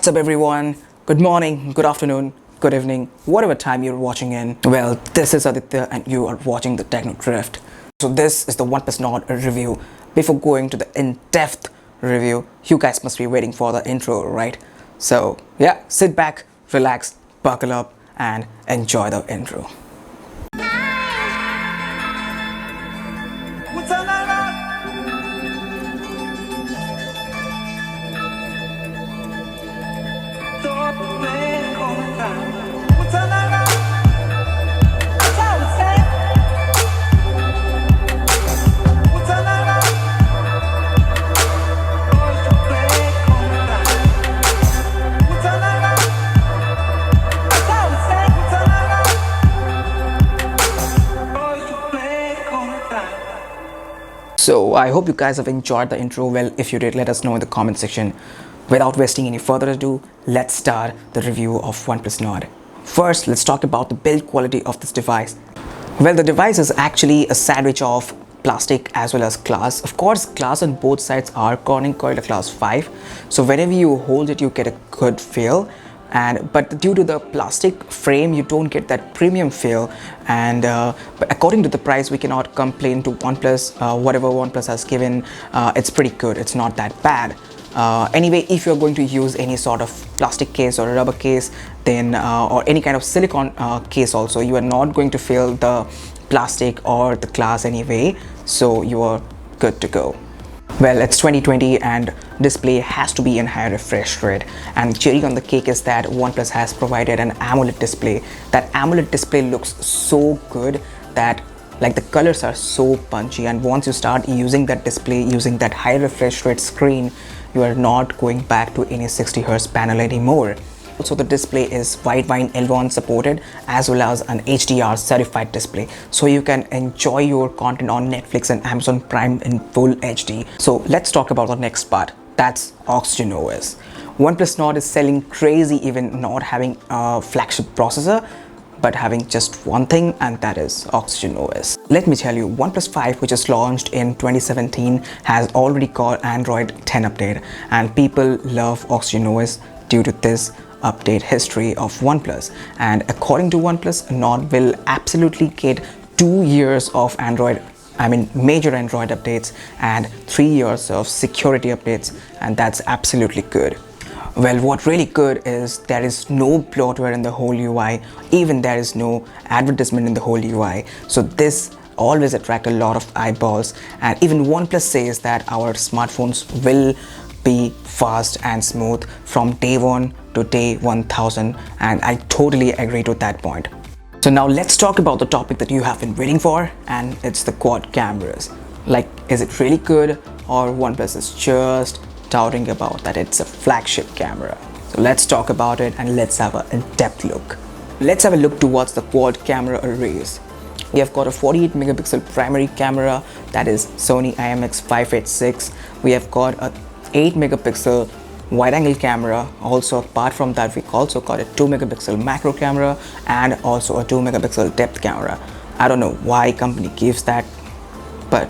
What's up everyone? Good morning, good afternoon, good evening, whatever time you're watching in. Well, this is Aditya and you are watching the Techno Drift. So this is the OnePlus Nord review. Before going to the in-depth review, you guys must be waiting for the intro, right? So yeah, sit back, relax, buckle up and enjoy the intro. So I hope you guys have enjoyed the intro. Well, if you did, let us know in the comment section. Without wasting any further ado, let's start the review of OnePlus Nord. First, let's talk about the build quality of this device. Well, the device is actually a sandwich of plastic as well as glass. Of course, glass on both sides are Corning Gorilla Glass 5. So whenever you hold it, you get a good feel. But due to the plastic frame, you don't get that premium feel, but according to the price, we cannot complain to OnePlus. Whatever OnePlus has given, it's pretty good, it's not that bad. Anyway, if you're going to use any sort of plastic case or rubber case, then or any kind of silicone case also, you are not going to feel the plastic or the glass anyway, so you are good to go. Well, it's 2020 and display has to be in high refresh rate, and cherry on the cake is that OnePlus has provided an AMOLED display. That AMOLED display looks so good that like the colors are so punchy, and once you start using that display, using that high refresh rate screen, you are not going back to any 60Hz panel anymore. Also, the display is wideband L1 supported as well as an HDR certified display, so you can enjoy your content on Netflix and Amazon Prime in full HD. So let's talk about the next part, that's Oxygen OS. OnePlus Nord is selling crazy, even not having a flagship processor but having just one thing, and that is Oxygen OS. Let me tell you, OnePlus 5, which is launched in 2017, has already got Android 10 update, and people love Oxygen OS due to this update history of OnePlus. And according to OnePlus, Nord will absolutely get 2 years of major Android updates and 3 years of security updates, and that's absolutely good. Well, what really good is there is no bloatware in the whole UI, even there is no advertisement in the whole UI. So this always attract a lot of eyeballs, and even OnePlus says that our smartphones will be fast and smooth from day 1 to day 1000, and I totally agree to that point. So now let's talk about the topic that you have been waiting for, and it's the quad cameras. Like, is it really good, or OnePlus is just doubting about that it's a flagship camera? So let's talk about it and let's have a in-depth look. Let's have a look towards the quad camera arrays. We have got a 48 megapixel primary camera, that is Sony IMX586. We have got a 8 megapixel wide angle camera. Also, apart from that, we also got a 2 megapixel macro camera and also a 2 megapixel depth camera. I don't know why company gives that, but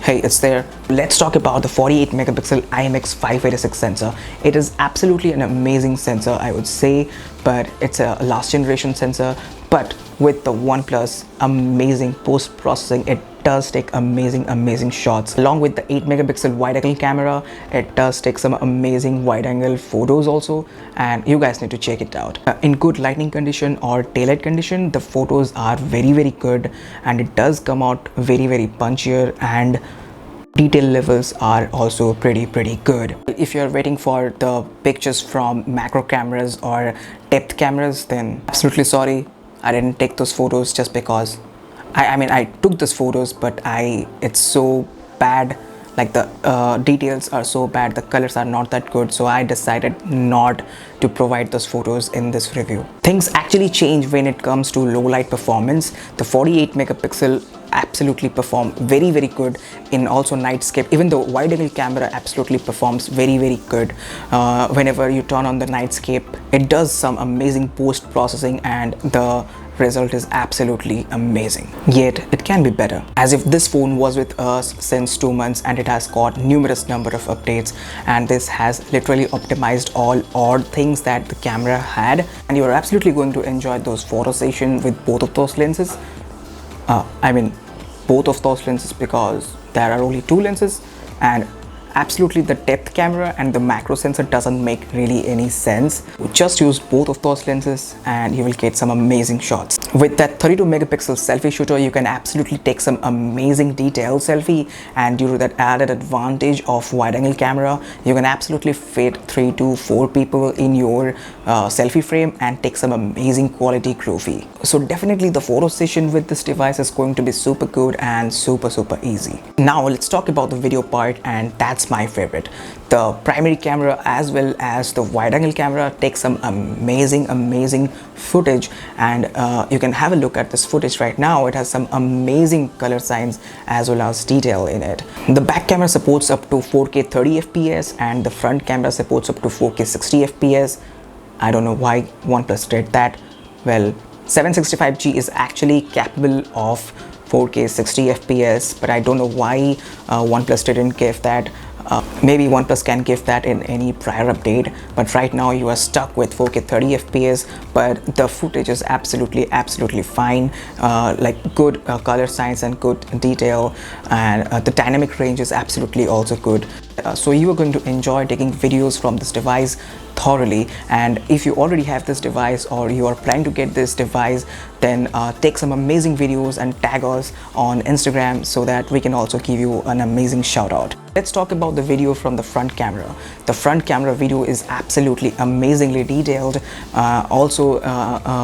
hey, it's there. Let's talk about the 48 megapixel IMX586 sensor. It is absolutely an amazing sensor, I would say, but it's a last generation sensor. But with the OnePlus amazing post processing, it does take amazing shots. Along with the 8 megapixel wide angle camera, it does take some amazing wide angle photos also, and you guys need to check it out. In good lighting condition or daylight condition, the photos are very good, and it does come out very punchier, and detail levels are also pretty good. If you're waiting for the pictures from macro cameras or depth cameras, then absolutely sorry, I didn't take those photos just because I took those photos, but it's so bad, like the details are so bad, the colors are not that good, so I decided not to provide those photos in this review. Things actually change when it comes to low light performance. The 48 megapixel absolutely perform very good in also nightscape. Even though wide angle camera absolutely performs very good, whenever you turn on the nightscape, it does some amazing post processing, and the result is absolutely amazing. Yet it can be better, as if this phone was with us since 2 months and it has got numerous number of updates, and this has literally optimized all odd things that the camera had, and you are absolutely going to enjoy those photo sessions with both of those lenses. Both of those lenses, because there are only 2 lenses, and absolutely the depth camera and the macro sensor doesn't make really any sense. Just use both of those lenses and you will get some amazing shots. With that 32 megapixel selfie shooter, you can absolutely take some amazing detailed selfie, and due to that added advantage of wide angle camera, you can absolutely fit 3 to 4 people in your selfie frame and take some amazing quality groovy. So definitely the photo session with this device is going to be super good and super easy. Now let's talk about the video part, and that's my favorite. The primary camera as well as the wide angle camera take some amazing footage, and you can have a look at this footage right now. It has some amazing color signs as well as detail in it. The back camera supports up to 4K 30 FPS and the front camera supports up to 4K 60 FPS. I don't know why OnePlus did that. Well, 765G is actually capable of 4K 60 FPS, but I don't know why OnePlus didn't give that. Maybe OnePlus can give that in any prior update, but right now you are stuck with 4K 30 FPS, but the footage is absolutely fine. Like good color science and good detail, and the dynamic range is absolutely also good. So you are going to enjoy taking videos from this device thoroughly, and if you already have this device or you are planning to get this device, then take some amazing videos and tag us on Instagram so that we can also give you an amazing shout out. Let's talk about the video from the front camera. The front camera video is absolutely amazingly detailed. Also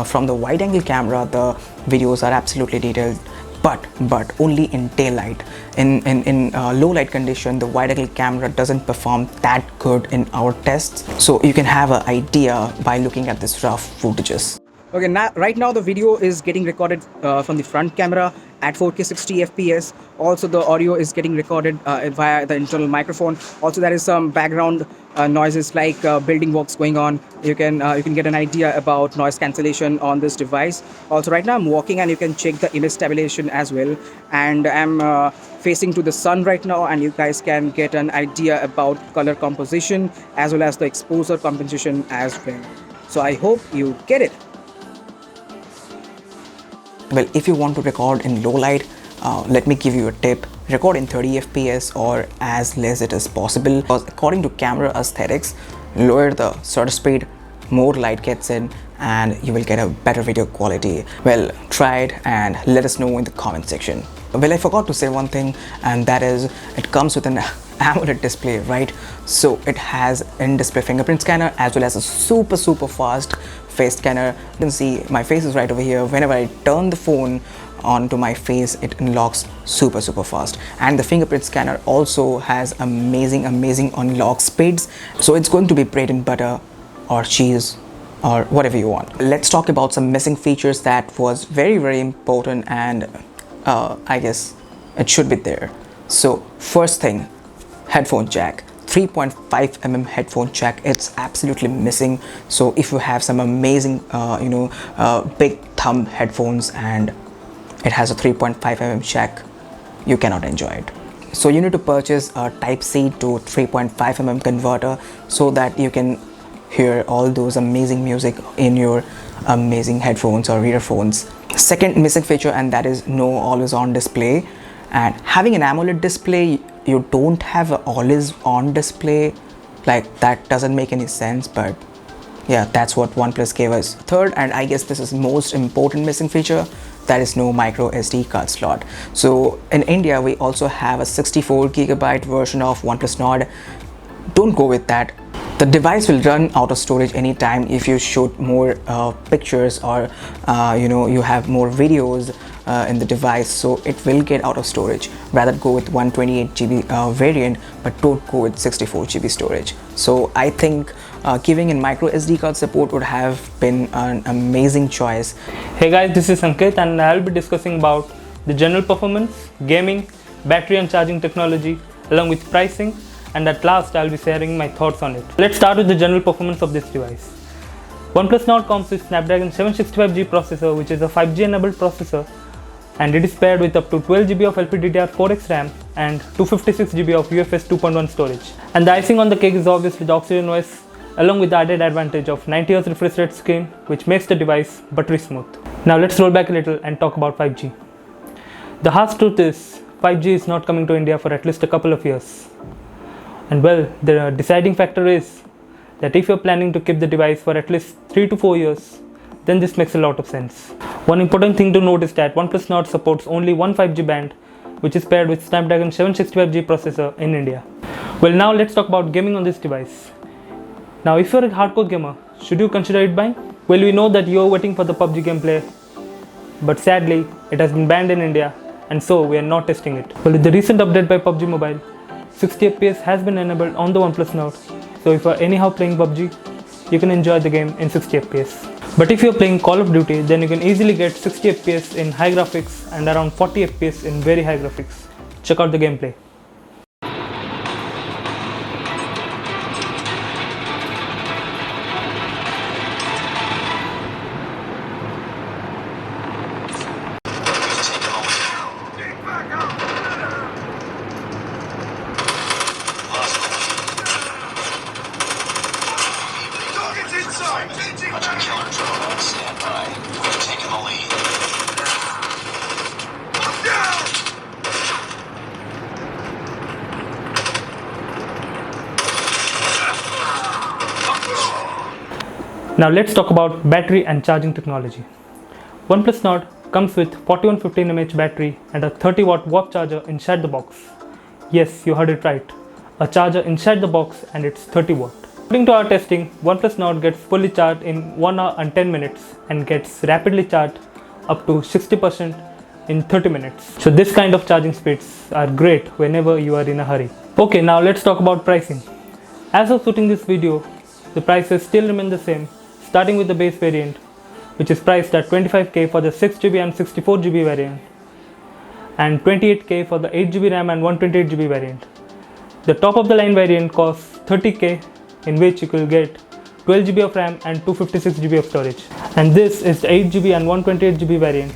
from the wide angle camera, the videos are absolutely detailed, but only in daylight. In low light condition, the wide angle camera doesn't perform that good in our tests, so you can have an idea by looking at this rough footages. Okay, right now the video is getting recorded from the front camera at 4K 60 FPS. Also the audio is getting recorded via the internal microphone. Also there is some background noises like building works going on. You can get an idea about noise cancellation on this device. Also right now I'm walking and you can check the image stabilization as well, and I'm facing to the sun right now, and you guys can get an idea about color composition as well as the exposure compensation as well. So I hope you get it. Well, if you want to record in low light, let me give you a tip. Record in 30 FPS or as less it is possible, because according to camera aesthetics, lower the shutter speed, more light gets in, and you will get a better video quality. Well, try it and let us know in the comment section. Well, I forgot to say one thing, and that is it comes with an AMOLED display, right? So it has in-display fingerprint scanner as well as a super fast face scanner. You can see my face is right over here. Whenever I turn the phone onto my face, it unlocks super fast, and the fingerprint scanner also has amazing unlock speeds. So it's going to be bread and butter or cheese or whatever you want. Let's talk about some missing features that was very important, and I guess it should be there. So first thing, headphone jack. 3.5mm headphone jack, it's absolutely missing. So if you have some amazing big thumb headphones and it has a 3.5mm jack, you cannot enjoy it. So you need to purchase a Type-C to 3.5mm converter so that you can hear all those amazing music in your amazing headphones or earphones. Second missing feature, and that is no always on display. And having an AMOLED display, you don't have an always on display. Like, that doesn't make any sense, but yeah, that's what OnePlus gave us. Third, and I guess this is most important missing feature, that is no micro SD card slot. So in India, we also have a 64GB version of OnePlus Nord. Don't go with that. The device will run out of storage anytime if you shoot more pictures or you have more videos in the device, so it will get out of storage. Rather go with 128GB variant, but don't go with 64GB storage. So I think giving in micro SD card support would have been an amazing choice. Hey guys, this is Sanket, and I'll be discussing about the general performance, gaming, battery and charging technology, along with pricing, and at last I'll be sharing my thoughts on it. Let's start with the general performance of this device. OnePlus Nord comes with Snapdragon 765G processor, which is a 5G enabled processor, and it is paired with up to 12GB of LPDDR4X RAM and 256GB of UFS 2.1 storage. And the icing on the cake is obviously the Oxygen OS, along with the added advantage of 90Hz refresh rate screen, which makes the device buttery smooth. Now let's roll back a little and talk about 5G. The harsh truth is, 5G is not coming to India for at least a couple of years. And well, the deciding factor is that if you're planning to keep the device for at least 3 to 4 years, then this makes a lot of sense. One important thing to note is that OnePlus Nord supports only one 5G band, which is paired with Snapdragon 765G processor in India. Well, now let's talk about gaming on this device. Now, if you're a hardcore gamer, should you consider it buying? Well, we know that you're waiting for the PUBG gameplay, but sadly, it has been banned in India, and so we are not testing it. Well, with the recent update by PUBG Mobile, 60 FPS has been enabled on the OnePlus Nord, so if you're anyhow playing PUBG, you can enjoy the game in 60 FPS. But if you're playing Call of Duty, then you can easily get 60 FPS in high graphics and around 40 FPS in very high graphics. Check out the gameplay. Now let's talk about battery and charging technology. OnePlus Nord comes with 4115 mAh battery and a 30-watt warp charger inside the box. Yes, you heard it right. A charger inside the box, and it's 30 watt. According to our testing, OnePlus Nord gets fully charged in 1 hour and 10 minutes and gets rapidly charged up to 60% in 30 minutes. So this kind of charging speeds are great whenever you are in a hurry. Okay, now let's talk about pricing. As of shooting this video, the prices still remain the same, starting with the base variant, which is priced at 25k for the 6GB and 64GB variant and 28k for the 8GB RAM and 128GB variant. The top of the line variant costs 30k, in which you will get 12GB of RAM and 256GB of storage. And this is the 8GB and 128GB variant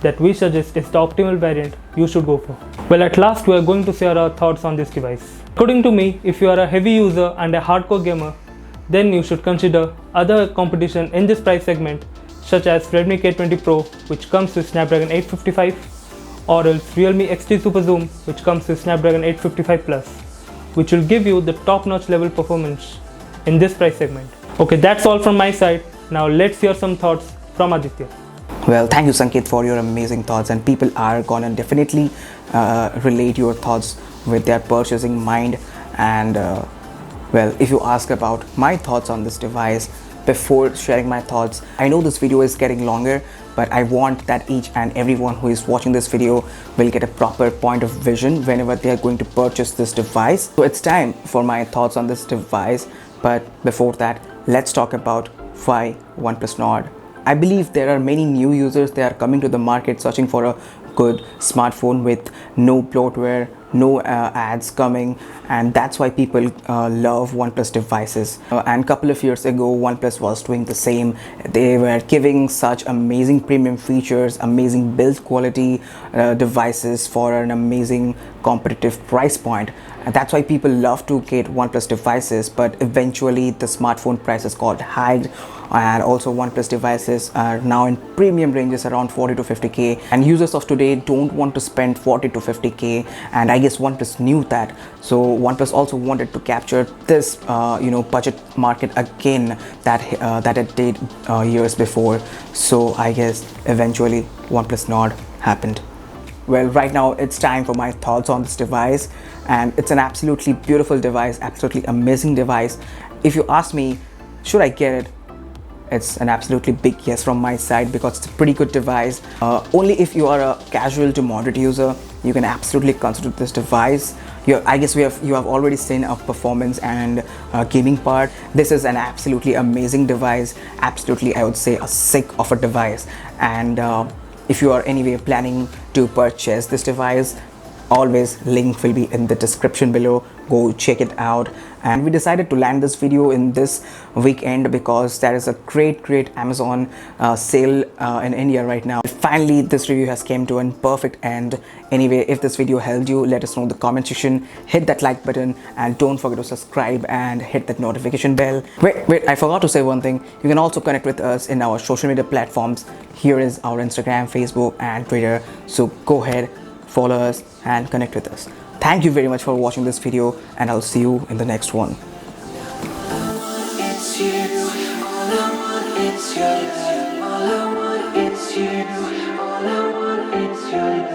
that we suggest is the optimal variant you should go for. Well, at last we are going to share our thoughts on this device. According to me, if you are a heavy user and a hardcore gamer, then you should consider other competition in this price segment, such as Redmi K20 Pro, which comes with Snapdragon 855, or else Realme XT Super Zoom, which comes with Snapdragon 855 Plus, which will give you the top-notch level performance in this price segment. Okay, that's all from my side. Now let's hear some thoughts from Aditya. Well, thank you, Sanket, for your amazing thoughts, and people are gonna definitely relate your thoughts with their purchasing mind. And well, if you ask about my thoughts on this device, before sharing my thoughts, I know this video is getting longer, but I want that each and everyone who is watching this video will get a proper point of vision whenever they are going to purchase this device. So it's time for my thoughts on this device, but before that, let's talk about why OnePlus Nord. I believe there are many new users that are coming to the market searching for a good smartphone with no bloatware, no ads coming, and that's why people love OnePlus devices. And a couple of years ago, OnePlus was doing the same. They were giving such amazing premium features, amazing build quality devices for an amazing competitive price point. And that's why people love to get OnePlus devices, but eventually the smartphone prices got hiked, and also OnePlus devices are now in premium ranges around 40 to 50k, and users of today don't want to spend 40 to 50k, and I guess OnePlus knew that. So OnePlus also wanted to capture this budget market again that it did years before. So I guess eventually OnePlus Nord happened. Well, right now it's time for my thoughts on this device, and it's an absolutely beautiful device, absolutely amazing device. If you ask me, should I get it? It's an absolutely big yes from my side, because it's a pretty good device. Only if you are a casual to moderate user, you can absolutely consider this device. I guess you have already seen a performance and gaming part. This is an absolutely amazing device, absolutely, I would say, a sick of a device. And if you are anyway planning to purchase this device, always link will be in the description below. Go check it out. And we decided to land this video in this weekend because there is a great Amazon sale in India right now. Finally, this review has came to a perfect end. Anyway, if this video helped you, let us know in the comment section. Hit that like button and don't forget to subscribe and hit that notification bell. Wait, I forgot to say one thing. You can also connect with us in our social media platforms. Here is our Instagram, Facebook and Twitter. So go ahead, follow us and connect with us. Thank you very much for watching this video, and I'll see you in the next one. It's you, all I want is your love. All I want is you, all I want is your love.